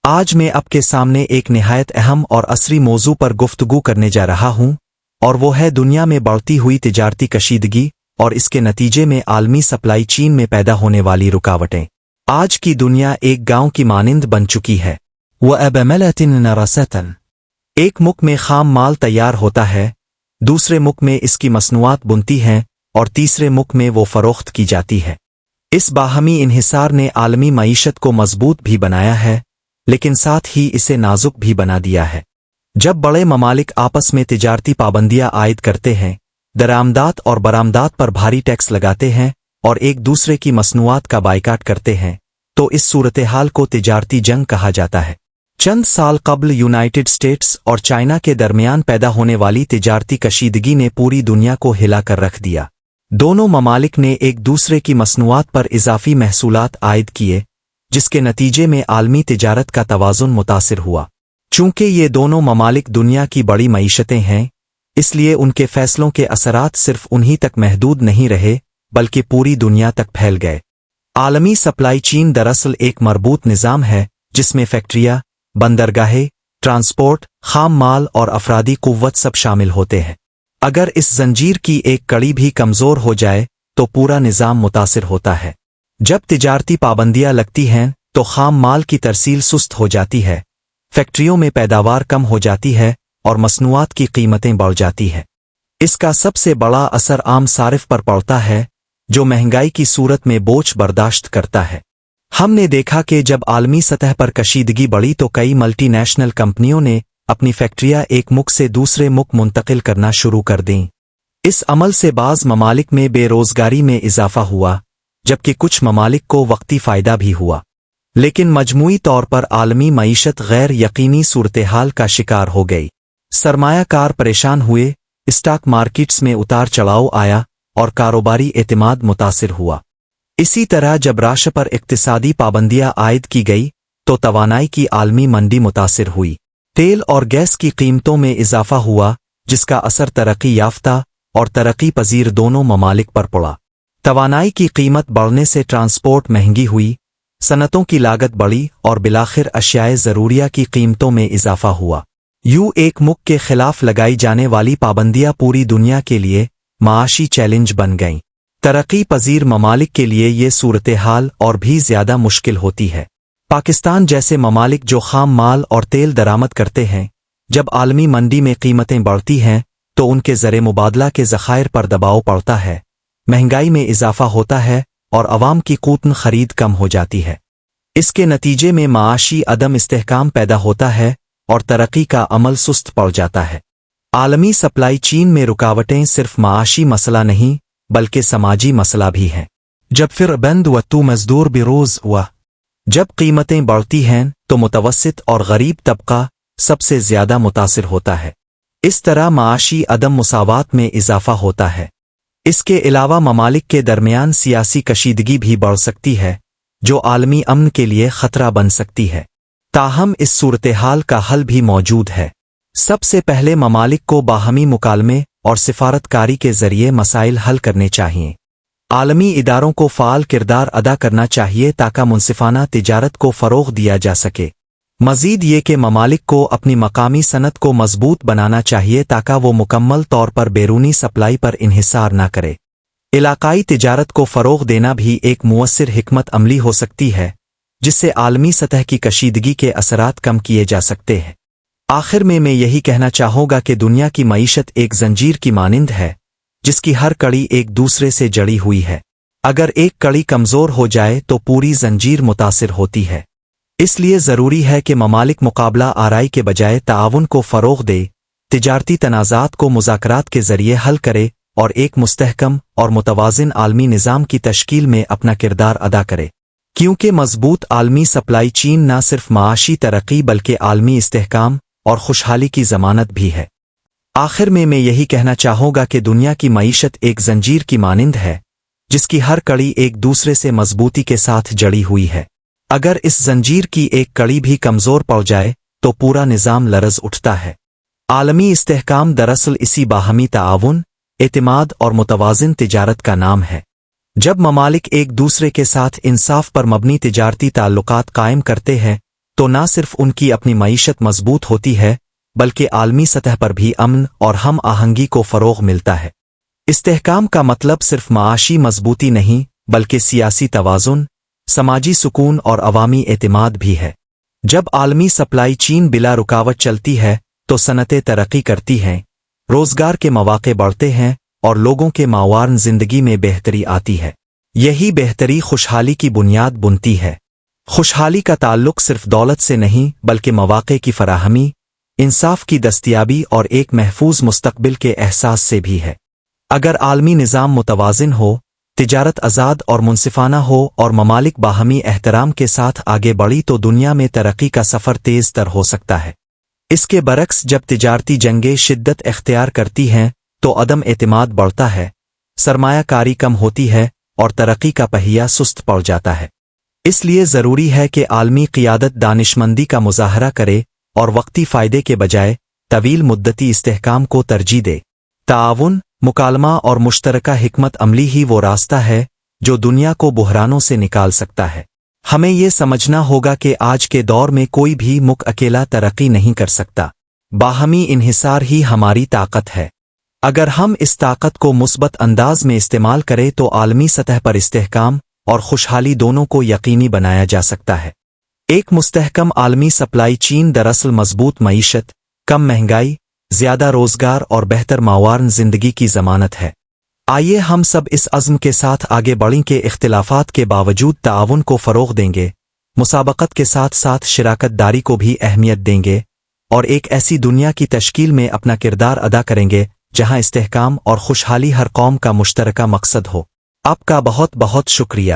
آج میں آپ کے سامنے ایک نہایت اہم اور عصری موضوع پر گفتگو کرنے جا رہا ہوں، اور وہ ہے دنیا میں بڑھتی ہوئی تجارتی کشیدگی اور اس کے نتیجے میں عالمی سپلائی چین میں پیدا ہونے والی رکاوٹیں۔ آج کی دنیا ایک گاؤں کی مانند بن چکی ہے۔ وَأَبْمَلَةٍ نَرَسَةً ایک ملک میں خام مال تیار ہوتا ہے، دوسرے ملک میں اس کی مصنوعات بنتی ہیں اور تیسرے ملک میں وہ فروخت کی جاتی ہے۔ اس باہمی انحصار نے عالمی معیشت کو مضبوط بھی بنایا ہے، لیکن ساتھ ہی اسے نازک بھی بنا دیا ہے۔ جب بڑے ممالک آپس میں تجارتی پابندیاں عائد کرتے ہیں، درآمدات اور برآمدات پر بھاری ٹیکس لگاتے ہیں اور ایک دوسرے کی مصنوعات کا بائیکاٹ کرتے ہیں، تو اس صورتحال کو تجارتی جنگ کہا جاتا ہے۔ چند سال قبل یونائٹڈ اسٹیٹس اور چائنا کے درمیان پیدا ہونے والی تجارتی کشیدگی نے پوری دنیا کو ہلا کر رکھ دیا۔ دونوں ممالک نے ایک دوسرے کی مصنوعات پر اضافی محصولات عائد کیے، جس کے نتیجے میں عالمی تجارت کا توازن متاثر ہوا۔ چونکہ یہ دونوں ممالک دنیا کی بڑی معیشتیں ہیں، اس لیے ان کے فیصلوں کے اثرات صرف انہی تک محدود نہیں رہے بلکہ پوری دنیا تک پھیل گئے۔ عالمی سپلائی چین دراصل ایک مربوط نظام ہے جس میں فیکٹریاں، بندرگاہیں، ٹرانسپورٹ، خام مال اور افرادی قوت سب شامل ہوتے ہیں۔ اگر اس زنجیر کی ایک کڑی بھی کمزور ہو جائے تو پورا نظام متاثر ہوتا ہے۔ جب تجارتی پابندیاں لگتی ہیں تو خام مال کی ترسیل سست ہو جاتی ہے، فیکٹریوں میں پیداوار کم ہو جاتی ہے اور مصنوعات کی قیمتیں بڑھ جاتی ہیں۔ اس کا سب سے بڑا اثر عام صارف پر پڑتا ہے، جو مہنگائی کی صورت میں بوجھ برداشت کرتا ہے۔ ہم نے دیکھا کہ جب عالمی سطح پر کشیدگی بڑھی تو کئی ملٹی نیشنل کمپنیوں نے اپنی فیکٹریاں ایک ملک سے دوسرے ملک منتقل کرنا شروع کر دیں۔ اس عمل سے بعض ممالک میں بے روزگاری میں اضافہ ہوا، جبکہ کچھ ممالک کو وقتی فائدہ بھی ہوا، لیکن مجموعی طور پر عالمی معیشت غیر یقینی صورتحال کا شکار ہو گئی۔ سرمایہ کار پریشان ہوئے، اسٹاک مارکیٹس میں اتار چڑھاؤ آیا اور کاروباری اعتماد متاثر ہوا۔ اسی طرح جب راش پر اقتصادی پابندیاں عائد کی گئی تو توانائی کی عالمی منڈی متاثر ہوئی۔ تیل اور گیس کی قیمتوں میں اضافہ ہوا، جس کا اثر ترقی یافتہ اور ترقی پذیر دونوں ممالک پر پڑا۔ توانائی کی قیمت بڑھنے سے ٹرانسپورٹ مہنگی ہوئی، صنعتوں کی لاگت بڑھی اور بالآخر اشیاء ضروریہ کی قیمتوں میں اضافہ ہوا۔ ایک ملک کے خلاف لگائی جانے والی پابندیاں پوری دنیا کے لیے معاشی چیلنج بن گئیں۔ ترقی پذیر ممالک کے لیے یہ صورتحال اور بھی زیادہ مشکل ہوتی ہے۔ پاکستان جیسے ممالک جو خام مال اور تیل درآمد کرتے ہیں، جب عالمی منڈی میں قیمتیں بڑھتی ہیں تو ان کے زر مبادلہ کے ذخائر پر دباؤ پڑتا ہے، مہنگائی میں اضافہ ہوتا ہے اور عوام کی قوت خرید کم ہو جاتی ہے۔ اس کے نتیجے میں معاشی عدم استحکام پیدا ہوتا ہے اور ترقی کا عمل سست پڑ جاتا ہے۔ عالمی سپلائی چین میں رکاوٹیں صرف معاشی مسئلہ نہیں بلکہ سماجی مسئلہ بھی ہیں۔ جب پھر بند و تو مزدور بروز ہوا، جب قیمتیں بڑھتی ہیں تو متوسط اور غریب طبقہ سب سے زیادہ متاثر ہوتا ہے۔ اس طرح معاشی عدم مساوات میں اضافہ ہوتا ہے۔ اس کے علاوہ ممالک کے درمیان سیاسی کشیدگی بھی بڑھ سکتی ہے، جو عالمی امن کے لیے خطرہ بن سکتی ہے۔ تاہم اس صورتحال کا حل بھی موجود ہے۔ سب سے پہلے ممالک کو باہمی مکالمے اور سفارت کاری کے ذریعے مسائل حل کرنے چاہیے۔ عالمی اداروں کو فعال کردار ادا کرنا چاہیے تاکہ منصفانہ تجارت کو فروغ دیا جا سکے۔ مزید یہ کہ ممالک کو اپنی مقامی صنعت کو مضبوط بنانا چاہیے تاکہ وہ مکمل طور پر بیرونی سپلائی پر انحصار نہ کرے۔ علاقائی تجارت کو فروغ دینا بھی ایک مؤثر حکمت عملی ہو سکتی ہے، جس سے عالمی سطح کی کشیدگی کے اثرات کم کیے جا سکتے ہیں۔ آخر میں یہی کہنا چاہوں گا کہ دنیا کی معیشت ایک زنجیر کی مانند ہے، جس کی ہر کڑی ایک دوسرے سے جڑی ہوئی ہے۔ اگر ایک کڑی کمزور ہو جائے تو پوری زنجیر متاثر ہوتی ہے۔ اس لیے ضروری ہے کہ ممالک مقابلہ آرائی کے بجائے تعاون کو فروغ دے، تجارتی تنازعات کو مذاکرات کے ذریعے حل کرے اور ایک مستحکم اور متوازن عالمی نظام کی تشکیل میں اپنا کردار ادا کرے، کیونکہ مضبوط عالمی سپلائی چین نہ صرف معاشی ترقی بلکہ عالمی استحکام اور خوشحالی کی ضمانت بھی ہے۔ آخر میں یہی کہنا چاہوں گا کہ دنیا کی معیشت ایک زنجیر کی مانند ہے، جس کی ہر کڑی ایک دوسرے سے مضبوطی کے ساتھ جڑی ہوئی ہے۔ اگر اس زنجیر کی ایک کڑی بھی کمزور پڑ جائے تو پورا نظام لرز اٹھتا ہے۔ عالمی استحکام دراصل اسی باہمی تعاون، اعتماد اور متوازن تجارت کا نام ہے۔ جب ممالک ایک دوسرے کے ساتھ انصاف پر مبنی تجارتی تعلقات قائم کرتے ہیں تو نہ صرف ان کی اپنی معیشت مضبوط ہوتی ہے بلکہ عالمی سطح پر بھی امن اور ہم آہنگی کو فروغ ملتا ہے۔ استحکام کا مطلب صرف معاشی مضبوطی نہیں بلکہ سیاسی توازن، سماجی سکون اور عوامی اعتماد بھی ہے۔ جب عالمی سپلائی چین بلا رکاوٹ چلتی ہے تو صنعتیں ترقی کرتی ہیں، روزگار کے مواقع بڑھتے ہیں اور لوگوں کے معاون زندگی میں بہتری آتی ہے۔ یہی بہتری خوشحالی کی بنیاد بنتی ہے۔ خوشحالی کا تعلق صرف دولت سے نہیں بلکہ مواقع کی فراہمی، انصاف کی دستیابی اور ایک محفوظ مستقبل کے احساس سے بھی ہے۔ اگر عالمی نظام متوازن ہو، تجارت آزاد اور منصفانہ ہو اور ممالک باہمی احترام کے ساتھ آگے بڑھی تو دنیا میں ترقی کا سفر تیز تر ہو سکتا ہے۔ اس کے برعکس جب تجارتی جنگیں شدت اختیار کرتی ہیں تو عدم اعتماد بڑھتا ہے، سرمایہ کاری کم ہوتی ہے اور ترقی کا پہیہ سست پڑ جاتا ہے۔ اس لیے ضروری ہے کہ عالمی قیادت دانشمندی کا مظاہرہ کرے اور وقتی فائدے کے بجائے طویل مدتی استحکام کو ترجیح دے۔ تعاون، مکالمہ اور مشترکہ حکمت عملی ہی وہ راستہ ہے جو دنیا کو بحرانوں سے نکال سکتا ہے۔ ہمیں یہ سمجھنا ہوگا کہ آج کے دور میں کوئی بھی ملک اکیلا ترقی نہیں کر سکتا، باہمی انحصار ہی ہماری طاقت ہے۔ اگر ہم اس طاقت کو مثبت انداز میں استعمال کریں تو عالمی سطح پر استحکام اور خوشحالی دونوں کو یقینی بنایا جا سکتا ہے۔ ایک مستحکم عالمی سپلائی چین دراصل مضبوط معیشت، کم مہنگائی، زیادہ روزگار اور بہتر معاون زندگی کی ضمانت ہے۔ آئیے ہم سب اس عزم کے ساتھ آگے بڑھیں کہ اختلافات کے باوجود تعاون کو فروغ دیں گے، مسابقت کے ساتھ ساتھ شراکت داری کو بھی اہمیت دیں گے اور ایک ایسی دنیا کی تشکیل میں اپنا کردار ادا کریں گے جہاں استحکام اور خوشحالی ہر قوم کا مشترکہ مقصد ہو۔ آپ کا بہت بہت شکریہ۔